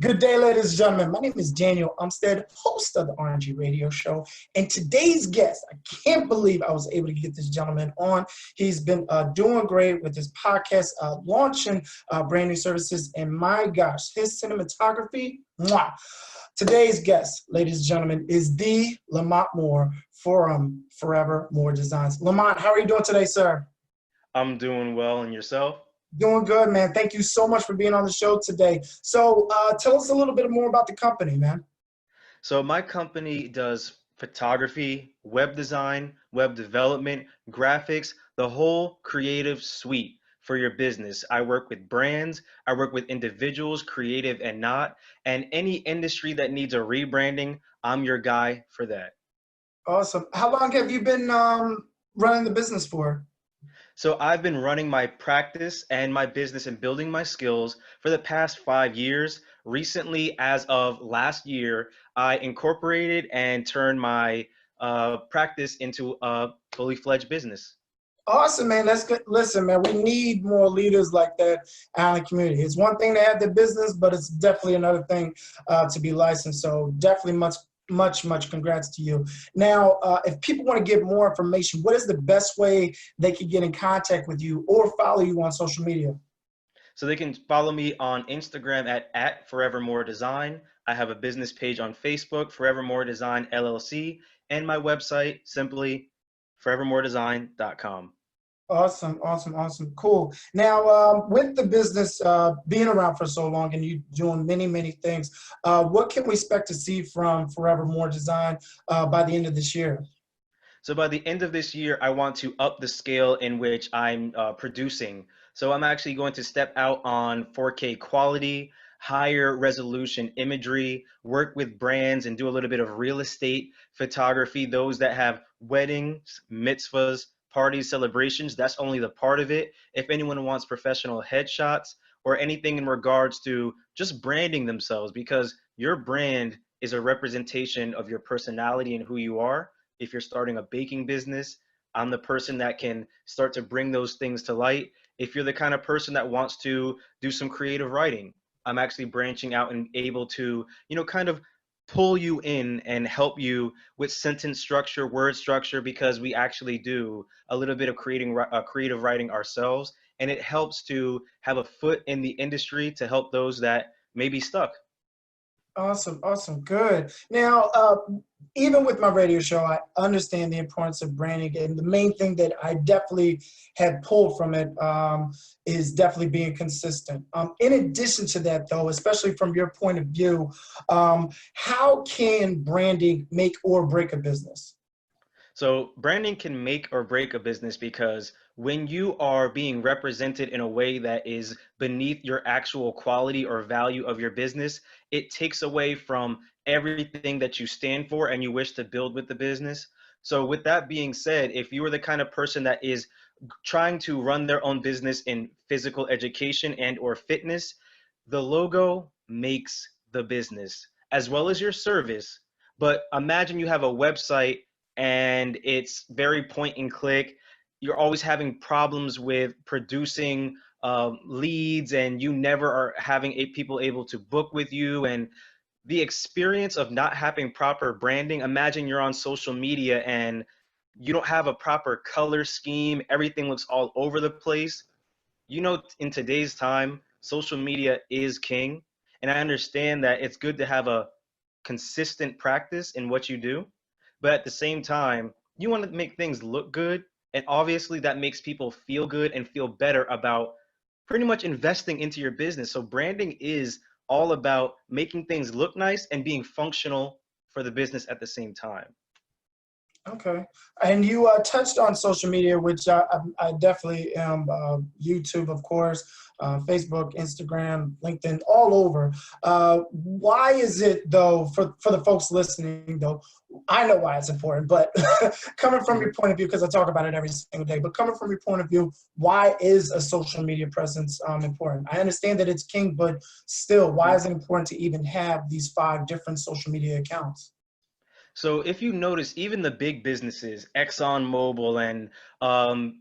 Good day, ladies and gentlemen. My name is Daniel Umstead, host of the RNG radio show. And today's guest, I can't believe I was able to get this gentleman on. He's been doing great with his podcast, launching brand new services. And my gosh, his cinematography, mwah. Today's guest, ladies and gentlemen, is the Lamont Moore from Forever More Designs. Lamont, how are you doing today, sir? I'm doing well, and yourself? Doing good, man. Thank you so much for being on the show today. So tell us a little bit more about the company, man. So my company does photography, web design, web development, graphics, the whole creative suite for your business. I work with brands, I work with individuals, creative and not, and any industry that needs a rebranding, I'm your guy for that. Awesome. How long have you been running the business for? So I've been running my practice and my business and building my skills for the past 5 years. Recently, as of last year, I incorporated and turned my practice into a fully fledged business. Awesome, man. That's good. Listen, man, we need more leaders like that out in the community. It's one thing to have the business, but it's definitely another thing to be licensed. So definitely much congrats to you. Now, if people want to get more information, what is the best way they can get in contact with you or follow you on social media? So they can follow me on Instagram at Forevermore Design. I have a business page on Facebook, Forevermore Design LLC, and my website, simply forevermoredesign.com. Awesome. Cool. Now, with the business being around for so long and you doing many things, what can we expect to see from Forevermore Design by the end of this year? So by the end of this year, I want to up the scale in which I'm producing. So I'm actually going to step out on 4K quality, higher resolution imagery, work with brands and do a little bit of real estate photography, those that have weddings, mitzvahs, parties, celebrations. That's only the part of it. If anyone wants professional headshots or anything in regards to just branding themselves, because your brand is a representation of your personality and who you are. If you're starting a baking business, I'm the person that can start to bring those things to light. If you're the kind of person that wants to do some creative writing, I'm actually branching out and able to, kind of pull you in and help you with sentence structure, word structure, because we actually do a little bit of creative writing ourselves. And it helps to have a foot in the industry to help those that may be stuck. Awesome, good. Now, even with my radio show, I understand the importance of branding, and the main thing that I definitely had pulled from it is definitely being consistent. In addition to that, though, especially from your point of view, how can branding make or break a business? So branding can make or break a business because when you are being represented in a way that is beneath your actual quality or value of your business, it takes away from everything that you stand for and you wish to build with the business. So with that being said, if you are the kind of person that is trying to run their own business in physical education and or fitness, the logo makes the business as well as your service. But imagine you have a website and it's very point and click. You're always having problems with producing leads, and you never are having people able to book with you. And the experience of not having proper branding, imagine you're on social media and you don't have a proper color scheme, everything looks all over the place. In today's time, social media is king. And I understand that it's good to have a consistent practice in what you do. But at the same time, you want to make things look good. And obviously that makes people feel good and feel better about pretty much investing into your business. So branding is all about making things look nice and being functional for the business at the same time. Okay. And you touched on social media, which I definitely am. YouTube, of course, Facebook, Instagram, LinkedIn, all over. Why is it, though, for the folks listening, though, I know why it's important, but coming from your point of view, because I talk about it every single day, but coming from your point of view, why is a social media presence important? I understand that it's king, but still, why is it important to even have these 5 different social media accounts? So if you notice, even the big businesses, ExxonMobil and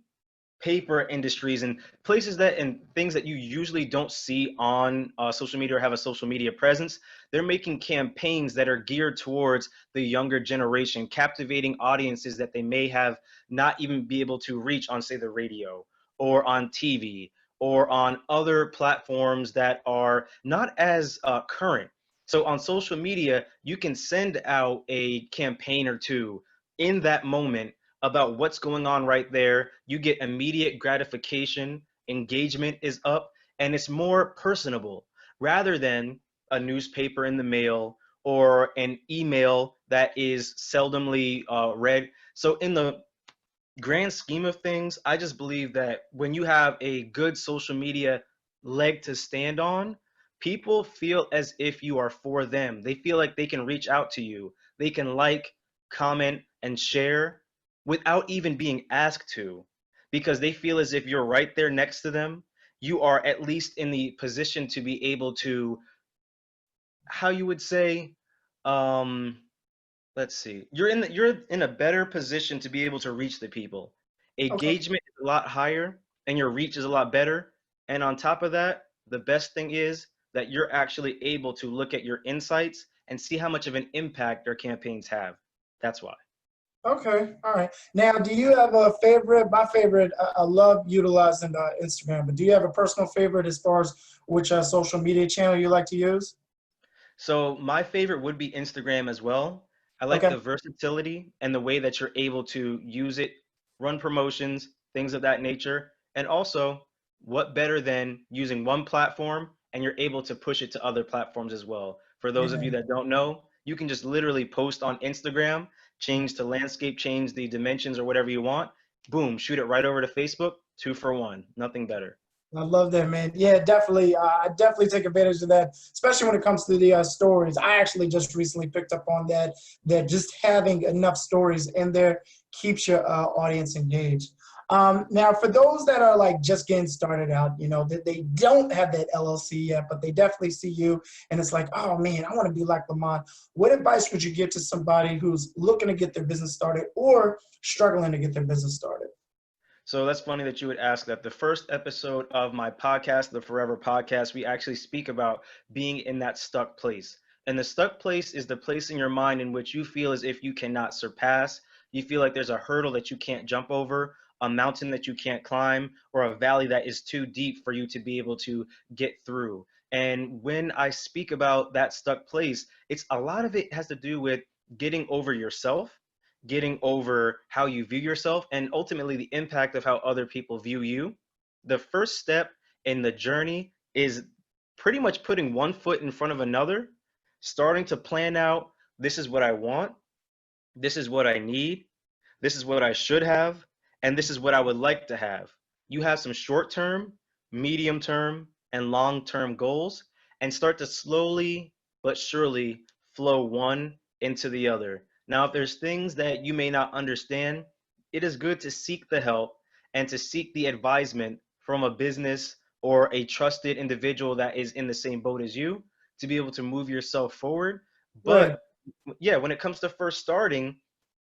paper industries and places that and things that you usually don't see on social media or have a social media presence. They're making campaigns that are geared towards the younger generation, captivating audiences that they may have not even be able to reach on, say, the radio or on TV or on other platforms that are not as current. So on social media, you can send out a campaign or two in that moment about what's going on right there. You get immediate gratification, engagement is up, and it's more personable rather than a newspaper in the mail or an email that is seldomly read. So, in the grand scheme of things, I just believe that when you have a good social media leg to stand on, people feel as if you are for them. They feel like they can reach out to you. They can like, comment, and share without even being asked to, because they feel as if you're right there next to them. You are at least in the position to be able to, how you would say, um, let's see. You're in a better position to be able to reach the people. Okay. Engagement is a lot higher and your reach is a lot better. And on top of that, the best thing is that you're actually able to look at your insights and see how much of an impact your campaigns have. That's why. Okay. All right. Now, do you have a favorite? My favorite, I love utilizing Instagram, but do you have a personal favorite as far as which social media channel you like to use? So my favorite would be Instagram as well. I like Okay. the versatility and the way that you're able to use it, run promotions, things of that nature. And also, what better than using one platform and you're able to push it to other platforms as well. For those of Yeah. you that don't know, you can just literally post on Instagram, change to landscape, change the dimensions or whatever you want. Boom, shoot it right over to Facebook, 2 for 1, nothing better. I love that, man. Yeah, definitely. I definitely take advantage of that, especially when it comes to the stories. I actually just recently picked up on that, that just having enough stories in there keeps your audience engaged. Now, for those that are like just getting started out, you know, that they don't have that LLC yet, but they definitely see you and it's like, oh man, I want to be like Lamont. What advice would you give to somebody who's looking to get their business started or struggling to get their business started? So that's funny that you would ask that. The first episode of my podcast, the Forever Podcast, we actually speak about being in that stuck place. And the stuck place is the place in your mind in which you feel as if you cannot surpass. You feel like there's a hurdle that you can't jump over, a mountain that you can't climb, or a valley that is too deep for you to be able to get through. And when I speak about that stuck place, it's a lot of it has to do with getting over yourself, getting over how you view yourself, and ultimately the impact of how other people view you. The first step in the journey is pretty much putting one foot in front of another, starting to plan out, this is what I want, this is what I need, this is what I should have, and this is what I would like to have. You have some short term, medium term, and long term goals, and start to slowly but surely flow one into the other. Now, if there's things that you may not understand, it is good to seek the help and to seek the advisement from a business or a trusted individual that is in the same boat as you to be able to move yourself forward. Right. But yeah, when it comes to first starting,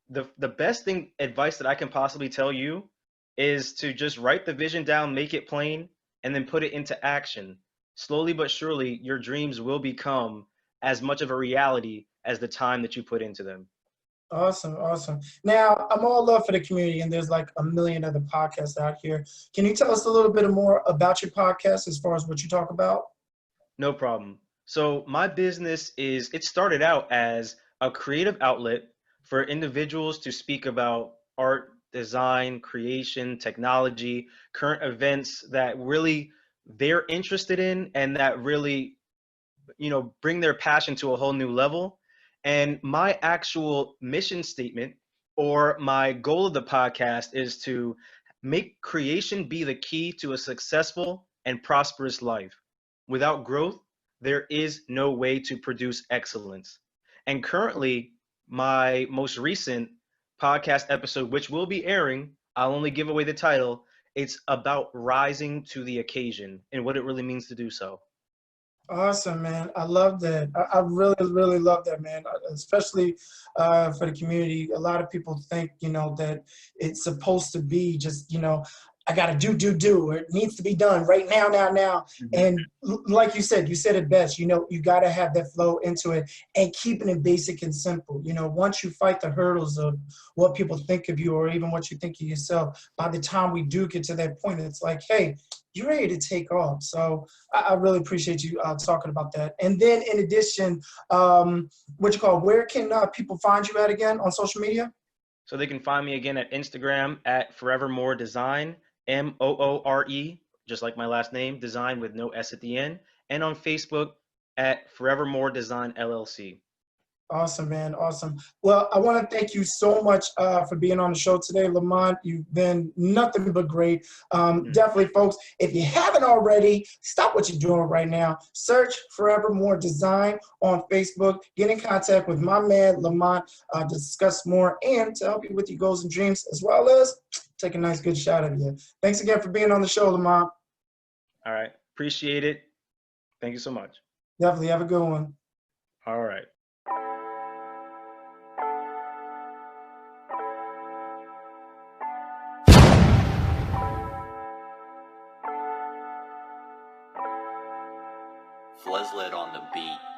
the best thing advice that I can possibly tell you is to just write the vision down, make it plain, and then put it into action. Slowly but surely, your dreams will become as much of a reality as the time that you put into them. Awesome, awesome. Now, I'm all love for the community, and there's like a million other podcasts out here. Can you tell us a little bit more about your podcast as far as what you talk about? No problem. So my business it started out as a creative outlet for individuals to speak about art, design, creation, technology, current events that really they're interested in and that really, bring their passion to a whole new level. And my actual mission statement or my goal of the podcast is to make creation be the key to a successful and prosperous life. Without growth, there is no way to produce excellence. And currently, my most recent podcast episode, which will be airing, I'll only give away the title. It's about rising to the occasion and what it really means to do so. Awesome, man. I love that. I really, really love that, man. Especially for the community. A lot of people think, you know, that it's supposed to be just, you know, I got to do, or it needs to be done right now. And like you said it best, you got to have that flow into it and keeping it basic and simple. Once you fight the hurdles of what people think of you or even what you think of yourself, by the time we do get to that point, it's like, hey, you're ready to take off. So I really appreciate you talking about that. And then in addition, where can people find you at again on social media? So they can find me again at Instagram at Forevermore Design, Moore, just like my last name, design with no S at the end. And on Facebook at Forevermore Design LLC. Awesome, man. Awesome. Well, I want to thank you so much for being on the show today, Lamont. You've been nothing but great. Definitely, folks, if you haven't already, stop what you're doing right now. Search Forevermore Design on Facebook. Get in contact with my man, Lamont, to discuss more and to help you with your goals and dreams, as well as take a nice, good shot of you. Thanks again for being on the show, Lamont. All right. Appreciate it. Thank you so much. Definitely. Have a good one. All right. Fleslet on the beat.